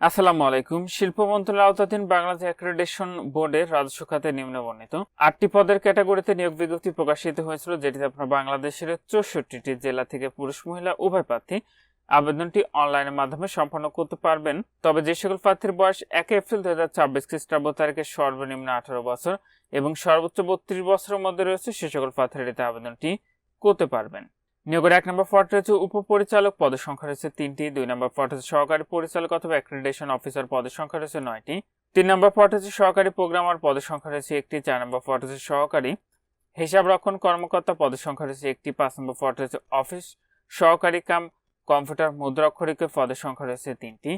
আসসালামু আলাইকুম। শিল্প মন্ত্রণালয়ের আওতাধীন বাংলাদেশ অ্যাক্রেডিটেশন বোর্ডের রাজস্ব খাতে নিম্নবর্ণিত 8টি পদের ক্যাটাগরিতে নিয়োগ বিজ্ঞপ্তি প্রকাশিত হয়েছিল, যেটিতে আপনার বাংলাদেশের 64টি জেলা থেকে পুরুষ মহিলা উভয় প্রার্থী আবেদনটি অনলাইনের মাধ্যমে সম্পন্ন করতে পারবেন। তবে যে সকল প্রার্থীর বয়স 1 এপ্রিল 2026 খ্রিস্টাব্দ তারিখে সর্বনিম্ন 18 বছর এবং সর্বোচ্চ 32 বছরের মধ্যে রয়েছে, সে সকল প্রার্থীরা আবেদনটি করতে পারবেন। নিয়োগের 1 নম্বর পদটি হচ্ছে উপপরিচালক, পদের সংখ্যা রয়েছে 3টি। 2 নম্বর পদ হচ্ছে সহকারী পরিচালক অথবা অ্যাক্রেডিটেশন অফিসার, পদের সংখ্যা রয়েছে 9টি। 3 নম্বর পদ হচ্ছে সহকারী প্রোগ্রামার, পদের সংখ্যা রয়েছে 1টি। 4 নম্বর পদ হচ্ছে সহকারী হিসাবরক্ষণ কর্মকর্তা, পদের সংখ্যা রয়েছে 1টি। 5 নম্বর পদ হচ্ছে অফিস সহকারী কাম কম্পিউটার মুদ্রাক্ষরিক, পদের সংখ্যা রয়েছে 3টি।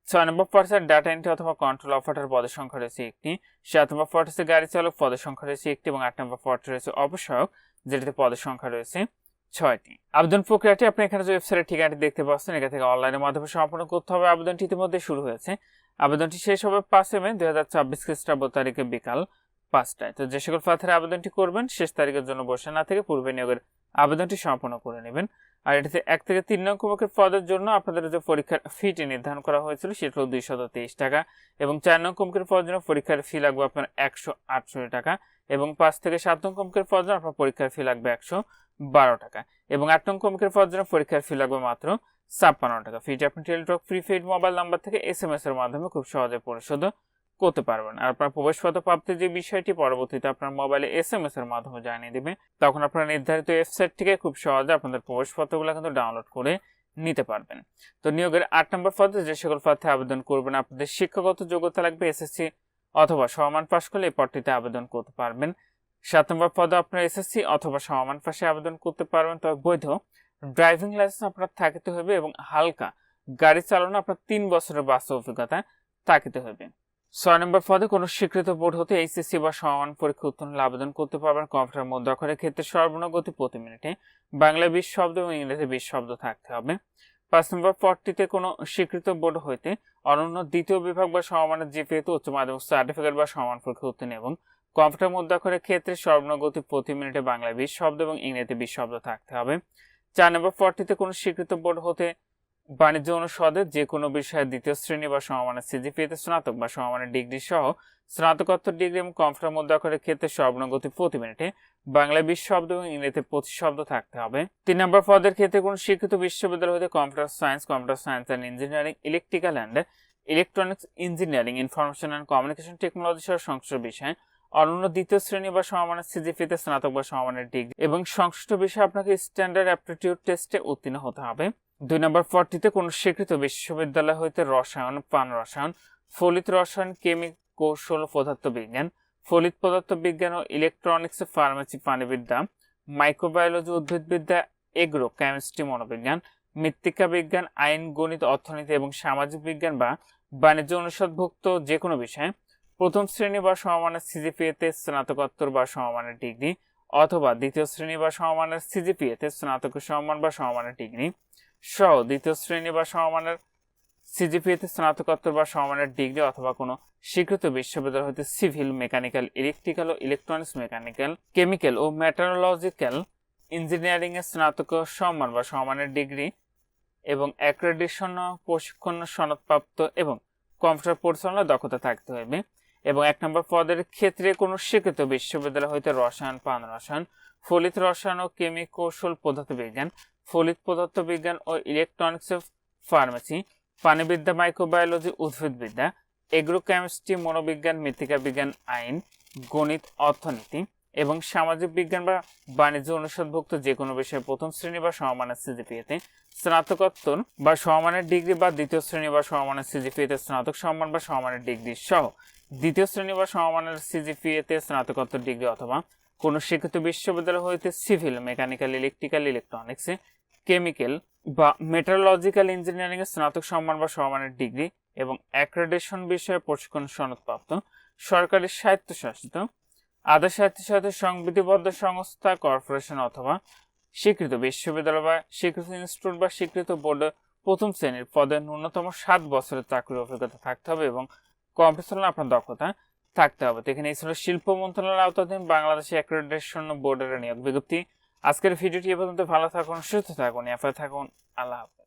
6 নম্বর পদ হচ্ছে ডাটা এন্ট্রি অথবা কন্ট্রোল অপারেটর, পদের সংখ্যা রয়েছে 1টি। 7 নম্বর পদ হচ্ছে গাড়ি চালক, পদের সংখ্যা রয়েছে 1টি এবং 8 নম্বর পদ রয়েছে অবসহায়ক, যেটিতে পদের সংখ্যা রয়েছে 6টি। আবেদন প্রক্রিয়াটি আপনি এখানে যে ওয়েবসাইটের ঠিকানাটি দেখতে পাচ্ছেন, এখান থেকে অনলাইনের মাধ্যমে সম্পন্ন করতে হবে। আবেদনটি ইতিমধ্যে শুরু হয়েছে। আবেদনটি শেষ হবে 5 মে 2026 খ্রিস্টাব্দ তারিখে বিকাল 5টায়। তো যে সকল প্রার্থীরা আবেদনটি করবেন, শেষ তারিখের জন্য বসে না থেকে পূর্বে নিয়োগের আবেদনটি সম্পন্ন করে নেবেন। আর এটিতে 1 থেকে 3 নং ক্রমিকের পদের জন্য আপনাদের যে পরীক্ষার ফিটি নির্ধারণ করা হয়েছিল সেটা হলো 223 টাকা এবং 4 নং ক্রমিকের পদের জন্য পরীক্ষার ফি লাগবে আপনার 168 টাকা এবং 5 থেকে 7 নং ক্রমিকের পদের জন্য আপনার পরীক্ষার ফি লাগবে 112 টাকা এবং 8 নং ক্রমিকের পদের জন্য পরীক্ষার ফি লাগবে মাত্র 56 টাকা। ফিটি আপনি টেলিটক প্রিপেইড মোবাইল নাম্বার থেকে SMS এর মাধ্যমে খুব সহজে পরিশোধ করতে পারবেন। আর আপনার প্রবেশপত্র প্রাপ্তির যে বিষয়টি পরবর্তীতে আপনার মোবাইলে SMS এর মাধ্যমে জানিয়ে দিবে, তখন আপনারা নির্ধারিত ওয়েবসাইট থেকে খুব সহজে আপনাদের প্রবেশপত্রগুলো কিন্তু ডাউনলোড করে নিতে পারবেন। তো নিয়োগের 8 নম্বর পদে যে সকল প্রার্থী আবেদন করবেন, আপনাদের শিক্ষাগত যোগ্যতা লাগবে SSC অথবা সমমান পাশ করলে এই পদটিতে আবেদন করতে পারবেন। 7 নম্বর পদে আপনার SSC অথবা সমমান পাশে আবেদন করতে পারবেন। তবে বৈধ ড্রাইভিং লাইসেন্স আপনার থাকতে হবে এবং হালকা গাড়ি চালানো আপনার 3 বছরের বাস্তব অভিজ্ঞতা থাকতে হবে। 6 নম্বর পদে কোনো স্বীকৃত বোর্ড হতে HSC বা সমমান পরীক্ষা উত্তীর্ণ হলে আবেদন করতে পারবেন। কম্পিউটার মুদ্রাক্ষরের ক্ষেত্রে সর্বনিম্ন গতি প্রতি মিনিটে বাংলায় 20 শব্দ এবং ইংরেজিতে 20 শব্দ থাকতে হবে। 5 নম্বর পদটিতে কোনো স্বীকৃত বোর্ড হইতে অনন্য দ্বিতীয় বিভাগ বা সমমানের GPA উচ্চ মাধ্যমিক সার্টিফিকেট বা সমান পরীক্ষা উত্তীর্ণ এবং কম্পিউটার মুদ্রাক্ষরের ক্ষেত্রে সর্বনিম্ন গতি প্রতি মিনিটে বাংলায় 20 শব্দ এবং ইংরেজিতে 20 শব্দ থাকতে হবে। 4 নম্বর পদটিতে কোনো স্বীকৃত বোর্ড হতে বাণিজ্য অনুষদের যে কোনো বিষয়ে দ্বিতীয় শ্রেণী বা সমমানের CGPA-তে স্নাতক বা সমমানের ডিগ্রি সহ স্নাতকোত্তর ডিগ্রি এবং কম্পিউটার মুদ্রাক্ষরের ক্ষেত্রে সর্বনিম্ন গতি প্রতি মিনিটে বাংলায় 20 শব্দ এবং ইংরেজিতে 25 শব্দ থাকতে হবে। 3 নম্বর পদের ক্ষেত্রে কোনো স্বীকৃত বিশ্ববিদ্যালয় হতে computer science and engineering, electrical and electronics engineering, information and communication technology সহ সংশ্লিষ্ট বিষয়ে অনন্য দ্বিতীয় শ্রেণী বা সমমানের CGPA-তে স্নাতক বা সমমানের ডিগ্রি এবং সংশ্লিষ্ট বিষয়ে আপনাকে স্ট্যান্ডার্ড অ্যাপটিটিউড টেস্টে উত্তীর্ণ হতে হবে। 2 নম্বর পদটিতে কোনো স্বীকৃত বিশ্ববিদ্যালয় হইতে রসায়ন, প্রাণ রসায়ন, ফলিত রসায়ন, কেমিক কৌশল, পদার্থবিজ্ঞান, ফলিত পদার্থবিজ্ঞান ও ইলেকট্রনিক্স, ফার্মেসি, প্রাণীবিদ্যা, মাইক্রোবায়োলজি, উদ্ভিদবিদ্যা, এগ্রো কেমিস্ট্রি, মনোবিজ্ঞান, মৃত্তিকা বিজ্ঞান, আইন, গণিত, অর্থনীতি এবং সামাজিক বিজ্ঞান বা বাণিজ্য অনুষদভুক্ত যে কোনো বিষয়ে প্রথম শ্রেণী বা সমমানের CGPA-তে স্নাতকোত্তর বা সমমানের ডিগ্রি অথবা দ্বিতীয় শ্রেণী বা সমমানের CGPA-তে স্নাতক সমমান বা সমমানের ডিগ্রি সহ দ্বিতীয় শ্রেণী বা সমমানের CGPA-তে স্নাতকোত্তর বা সমমানের ডিগ্রি অথবা কোনো স্বীকৃত বিশ্ববিদ্যালয় হতে সিভিল, মেকানিক্যাল, ইলেকট্রিক্যাল ও ইলেকট্রনিক্স, মেকানিক্যাল, কেমিক্যাল ও মেটারোলজিক্যাল ইঞ্জিনিয়ারিং এর স্নাতক সমমান বা সমমানের ডিগ্রি এবং অ্যাক্রেডিটেশন প্রশিক্ষণ সনদপ্রাপ্ত এবং কম্পিউটার পরিচালনায় দক্ষতা থাকতে হবে। এবং 1 নম্বর পদের ক্ষেত্রে কোনো স্বীকৃত বিশ্ববিদ্যালয় হইতে রসায়ন, প্রাণ রসায়ন, ফলিত রসায়ন ও কেমিক কৌশল, পদার্থবিজ্ঞান, ফলিত পদার্থবিজ্ঞান ও ইলেকট্রনিক্স, ফার্মেসি, প্রাণীবিদ্যা, মাইক্রোবায়োলজি, উদ্ভিদবিদ্যা, এগ্রোকেমিস্ট্রি, মনোবিজ্ঞান, মৃত্তিকা বিজ্ঞান, আইন, গণিত, অর্থনীতি এবং সামাজিক বিজ্ঞান বা বাণিজ্য অনুষদভুক্ত যে কোনো বিষয়ে প্রথম শ্রেণী বা সমমানের CGPA-তে স্নাতকোত্তর বা সমমানের ডিগ্রি বা দ্বিতীয় শ্রেণী বা সমমানের CGPA-তে স্নাতক সম্মান বা সমমানের ডিগ্রি সহ দ্বিতীয় শ্রেণী বা সমমানের CGPA-তে স্নাতকোত্তর ডিগ্রি অথবা কোনো স্বীকৃত বিশ্ববিদ্যালয় হইতে civil, mechanical, electrical, electronics, chemical বা মেটারোলজিক্যাল ইঞ্জিনিয়ারিং এর স্নাতক সম্মান বা সমমানের ডিগ্রি এবং অ্যাক্রেডিটেশন বিষয়ে প্রশিক্ষণ সনদপ্রাপ্ত সরকারি স্বায়ত্তশাসিত, আধা স্বায়ত্তশাসিত সংবিধিবদ্ধ সংস্থা, কর্পোরেশন অথবা স্বীকৃত বিশ্ববিদ্যালয় বা স্বীকৃত ইনস্টিটিউট বা স্বীকৃত বোর্ডে প্রথম শ্রেণীর পদে ন্যূনতম 7 বছরের চাকরির অভিজ্ঞতা থাকতে হবে এবং কম্পিউটার আপনার দক্ষতা থাকতে হবে। তো এখানে এই ছিল শিল্প মন্ত্রণালয়ের আওতাধীন বাংলাদেশ অ্যাক্রেডিটেশন বোর্ডের নিয়োগ বিজ্ঞপ্তি। আজকের ভিডিওটি এ পর্যন্ত। ভালো থাকুন, সুস্থ থাকুন, এফআই থাকুন। আল্লাহ হাফেজ।